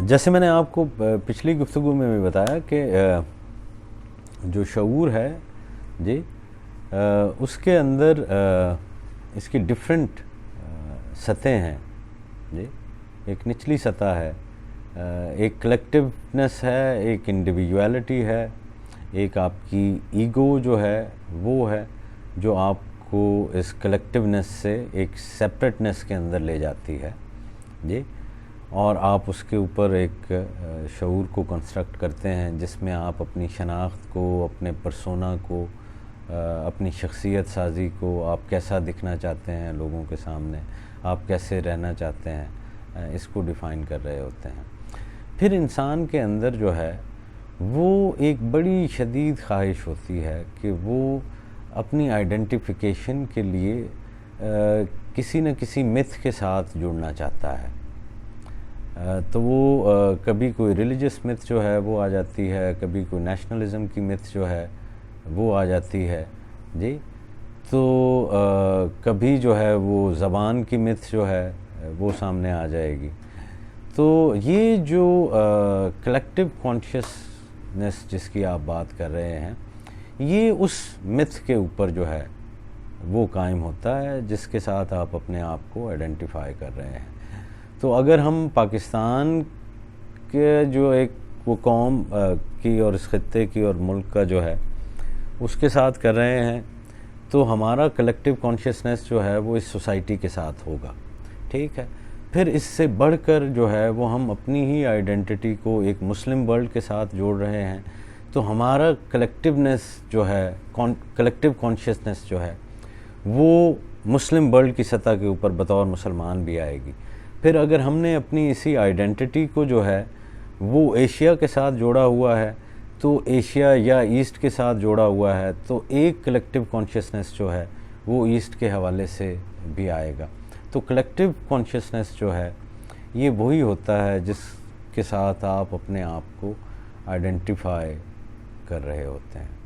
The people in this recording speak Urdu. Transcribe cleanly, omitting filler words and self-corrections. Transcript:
جیسے میں نے آپ کو پچھلی گفتگو میں بھی بتایا کہ جو شعور ہے جی اس کے اندر اس کی ڈفرینٹ سطحیں ہیں جی. ایک نچلی سطح ہے، ایک کلیکٹیونیس ہے، ایک انڈیویجویلٹی ہے، ایک آپ کی ایگو جو ہے وہ ہے جو آپ کو اس کلیکٹیونیس سے ایک سیپریٹنیس کے اندر لے جاتی ہے جی. اور آپ اس کے اوپر ایک شعور کو کنسٹرکٹ کرتے ہیں جس میں آپ اپنی شناخت کو، اپنے پرسونا کو، اپنی شخصیت سازی کو، آپ کیسا دکھنا چاہتے ہیں لوگوں کے سامنے، آپ کیسے رہنا چاہتے ہیں، اس کو ڈیفائن کر رہے ہوتے ہیں. پھر انسان کے اندر جو ہے وہ ایک بڑی شدید خواہش ہوتی ہے کہ وہ اپنی آئیڈینٹیفیکیشن کے لیے کسی نہ کسی متھ کے ساتھ جڑنا چاہتا ہے. تو وہ کبھی کوئی ریلیجس متھ جو ہے وہ آ جاتی ہے، کبھی کوئی نیشنلزم کی متھ جو ہے وہ آ جاتی ہے جی. تو کبھی جو ہے وہ زبان کی متھ جو ہے وہ سامنے آ جائے گی. تو یہ جو کلیکٹیو کانشیسنیس جس کی آپ بات کر رہے ہیں، یہ اس متھ کے اوپر جو ہے وہ قائم ہوتا ہے جس کے ساتھ آپ اپنے آپ کو آئیڈینٹیفائی کر رہے ہیں. تو اگر ہم پاکستان کے جو ایک وہ قوم کی اور اس خطے کی اور ملک کا جو ہے اس کے ساتھ کر رہے ہیں تو ہمارا کلیکٹیو کانشیسنیس جو ہے وہ اس سوسائٹی کے ساتھ ہوگا. ٹھیک ہے. پھر اس سے بڑھ کر جو ہے وہ ہم اپنی ہی آئیڈینٹی کو ایک مسلم ورلڈ کے ساتھ جوڑ رہے ہیں تو ہمارا کلیکٹیونیس جو ہے، کلیکٹیو کانشیسنیس جو ہے وہ مسلم ورلڈ کی سطح کے اوپر بطور مسلمان بھی آئے گی. پھر اگر ہم نے اپنی اسی آئیڈینٹی کو جو ہے وہ ایشیا کے ساتھ جوڑا ہوا ہے تو ایشیا یا ایسٹ کے ساتھ جوڑا ہوا ہے تو ایک کلیکٹیو کانشیسنیس جو ہے وہ ایسٹ کے حوالے سے بھی آئے گا. تو کلیکٹیو کانشیسنیس جو ہے یہ وہی ہوتا ہے جس کے ساتھ آپ اپنے آپ کو آئیڈینٹیفائی کر رہے ہوتے ہیں.